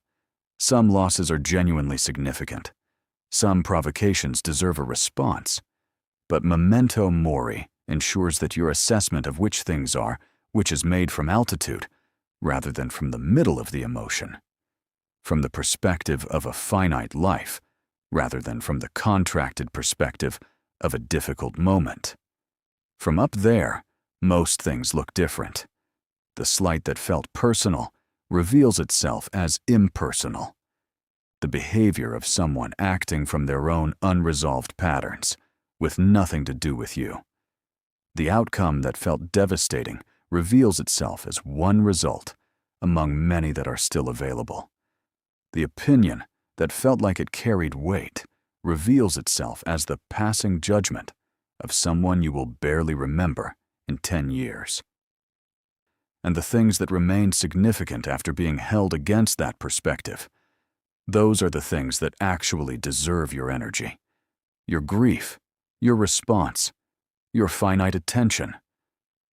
Some losses are genuinely significant. Some provocations deserve a response. But memento mori ensures that your assessment of which things are, which is made from altitude, rather than from the middle of the emotion. From the perspective of a finite life, rather than from the contracted perspective of a difficult moment. From up there, most things look different. The slight that felt personal reveals itself as impersonal. The behavior of someone acting from their own unresolved patterns, with nothing to do with you. The outcome that felt devastating reveals itself as one result among many that are still available. The opinion that felt like it carried weight reveals itself as the passing judgment of someone you will barely remember in 10 years. And the things that remain significant after being held against that perspective, those are the things that actually deserve your energy, your grief, your response, your finite attention.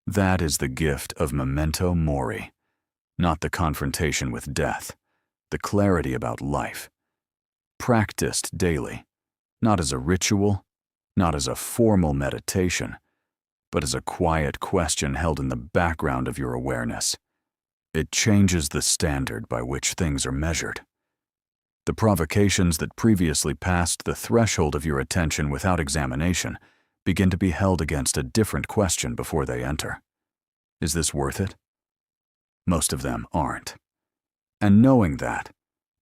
That is the gift of memento mori, not the confrontation with death, the clarity about life. Practiced daily, not as a ritual, not as a formal meditation, but as a quiet question held in the background of your awareness. It changes the standard by which things are measured. The provocations that previously passed the threshold of your attention without examination begin to be held against a different question before they enter. Is this worth it? Most of them aren't. And knowing that,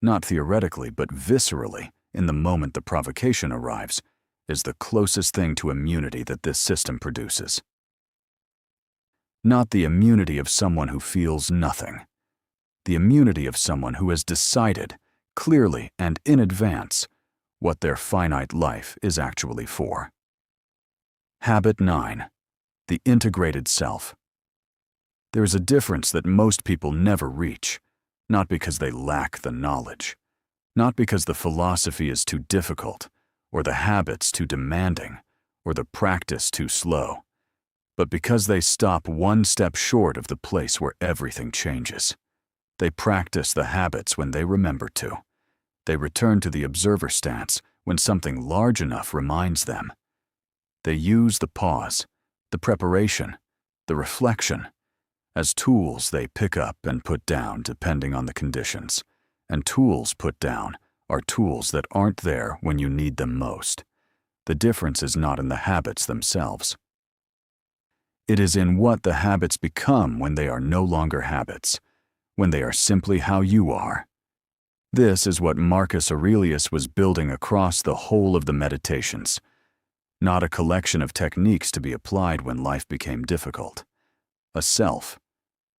not theoretically but viscerally, in the moment the provocation arrives, is the closest thing to immunity that this system produces. Not the immunity of someone who feels nothing. The immunity of someone who has decided, clearly and in advance, what their finite life is actually for. Habit 9. The integrated self. There is a difference that most people never reach, not because they lack the knowledge, not because the philosophy is too difficult, or the habits too demanding, or the practice too slow, but because they stop one step short of the place where everything changes. They practice the habits when they remember to. They return to the observer stance when something large enough reminds them. They use the pause, the preparation, the reflection, as tools they pick up and put down depending on the conditions. And tools put down are tools that aren't there when you need them most. The difference is not in the habits themselves. It is in what the habits become when they are no longer habits, when they are simply how you are. This is what Marcus Aurelius was building across the whole of the Meditations, not a collection of techniques to be applied when life became difficult. A self,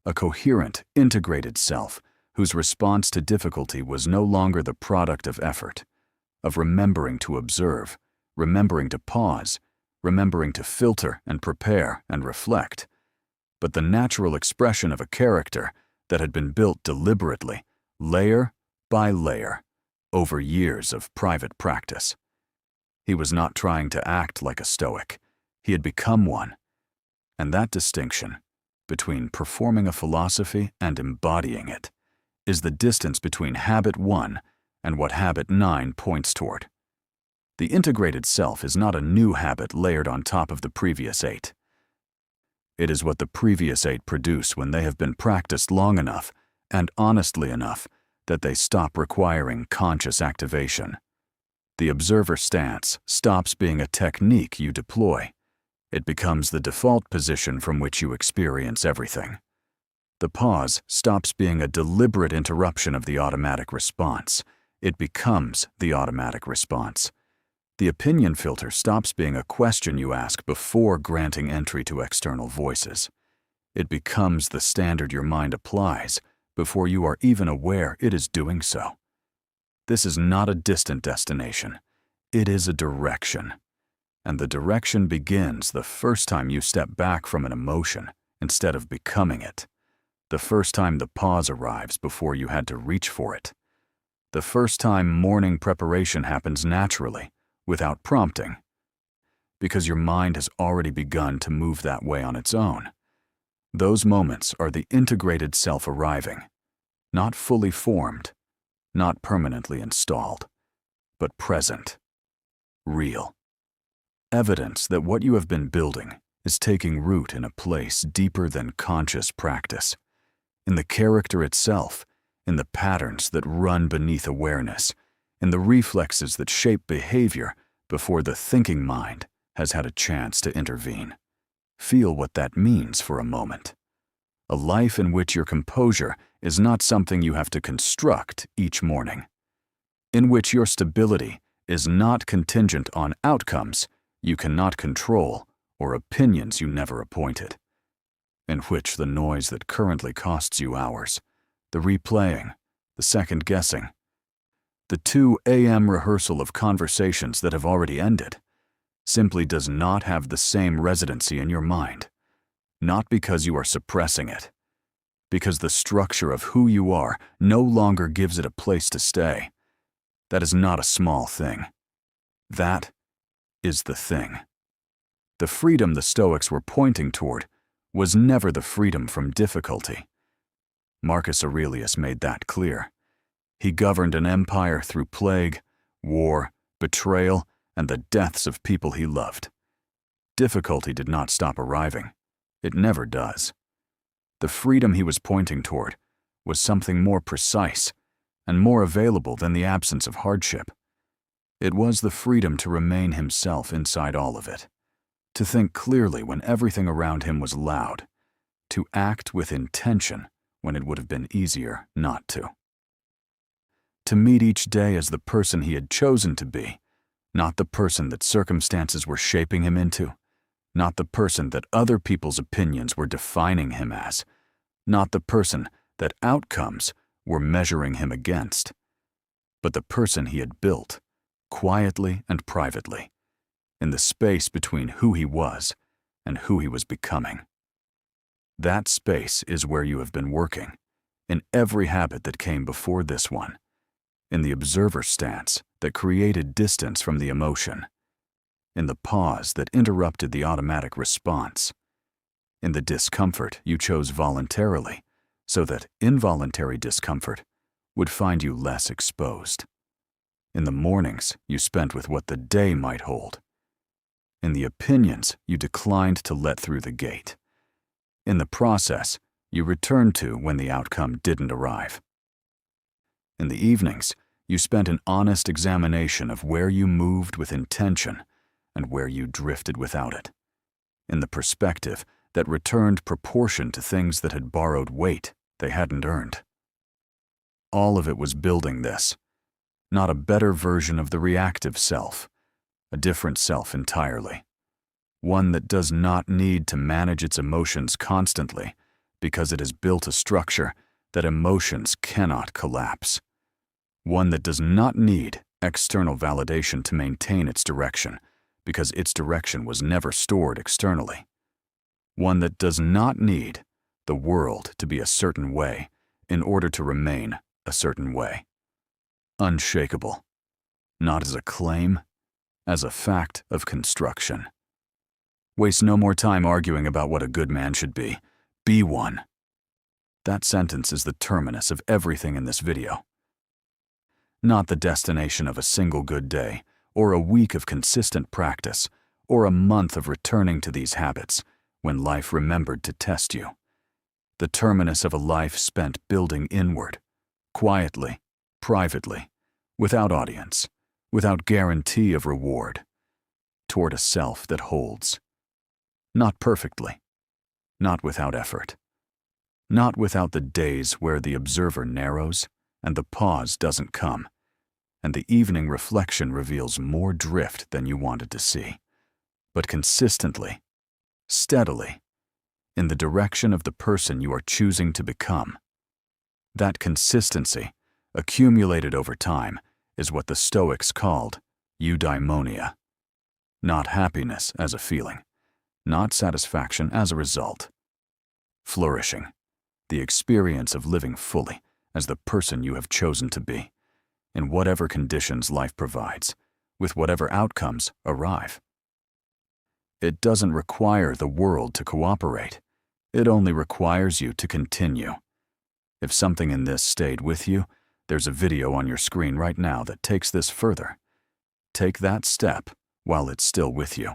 a coherent, integrated self, whose response to difficulty was no longer the product of effort, of remembering to observe, remembering to pause, remembering to filter and prepare and reflect, but the natural expression of a character that had been built deliberately, layer by layer, over years of private practice. He was not trying to act like a Stoic. He had become one. And that distinction, between performing a philosophy and embodying it, is the distance between habit 1 and what habit 9 points toward. The integrated self is not a new habit layered on top of the previous 8. It is what the previous 8 produce when they have been practiced long enough and honestly enough that they stop requiring conscious activation. The observer stance stops being a technique you deploy. It becomes the default position from which you experience everything. The pause stops being a deliberate interruption of the automatic response. It becomes the automatic response. The opinion filter stops being a question you ask before granting entry to external voices. It becomes the standard your mind applies before you are even aware it is doing so. This is not a distant destination. It is a direction. And the direction begins the first time you step back from an emotion instead of becoming it. The first time the pause arrives before you had to reach for it. The first time morning preparation happens naturally, without prompting, because your mind has already begun to move that way on its own. Those moments are the integrated self arriving, not fully formed, not permanently installed, but present, real. Evidence that what you have been building is taking root in a place deeper than conscious practice, in the character itself, in the patterns that run beneath awareness, in the reflexes that shape behavior before the thinking mind has had a chance to intervene. Feel what that means for a moment. A life in which your composure is not something you have to construct each morning, in which your stability is not contingent on outcomes you cannot control or opinions you never appointed, in which the noise that currently costs you hours, the replaying, the second-guessing, the 2 a.m. rehearsal of conversations that have already ended, simply does not have the same residency in your mind, not because you are suppressing it, because the structure of who you are no longer gives it a place to stay. That is not a small thing. That is the thing. The freedom the Stoics were pointing toward was never the freedom from difficulty. Marcus Aurelius made that clear. He governed an empire through plague, war, betrayal, and the deaths of people he loved. Difficulty did not stop arriving. It never does. The freedom he was pointing toward was something more precise and more available than the absence of hardship. It was the freedom to remain himself inside all of it, to think clearly when everything around him was loud, to act with intention when it would have been easier not to meet each day as the person he had chosen to be, not the person that circumstances were shaping him into, not the person that other people's opinions were defining him as, not the person that outcomes were measuring him against, but the person he had built, quietly and privately, in the space between who he was and who he was becoming. That space is where you have been working, in every habit that came before this one, in the observer stance that created distance from the emotion, in the pause that interrupted the automatic response, in the discomfort you chose voluntarily so that involuntary discomfort would find you less exposed, in the mornings you spent with what the day might hold, in the opinions you declined to let through the gate, in the process you returned to when the outcome didn't arrive. In the evenings, you spent an honest examination of where you moved with intention and where you drifted without it, in the perspective that returned proportion to things that had borrowed weight they hadn't earned. All of it was building this, not a better version of the reactive self, a different self entirely, one that does not need to manage its emotions constantly because it has built a structure that emotions cannot collapse, one that does not need external validation to maintain its direction because its direction was never stored externally, one that does not need the world to be a certain way in order to remain a certain way. Unshakable, not as a claim, as a fact of construction. Waste no more time arguing about what a good man should be. Be one. That sentence is the terminus of everything in this video. Not the destination of a single good day, or a week of consistent practice, or a month of returning to these habits when life remembered to test you. The terminus of a life spent building inward, quietly, privately, without audience, without guarantee of reward, toward a self that holds. Not perfectly, not without effort, not without the days where the observer narrows and the pause doesn't come, and the evening reflection reveals more drift than you wanted to see, but consistently, steadily, in the direction of the person you are choosing to become. That consistency, accumulated over time, is what the Stoics called eudaimonia. Not happiness as a feeling, not satisfaction as a result. Flourishing, the experience of living fully as the person you have chosen to be, in whatever conditions life provides, with whatever outcomes arrive. It doesn't require the world to cooperate. It only requires you to continue. If something in this stayed with you, there's a video on your screen right now that takes this further. Take that step while it's still with you.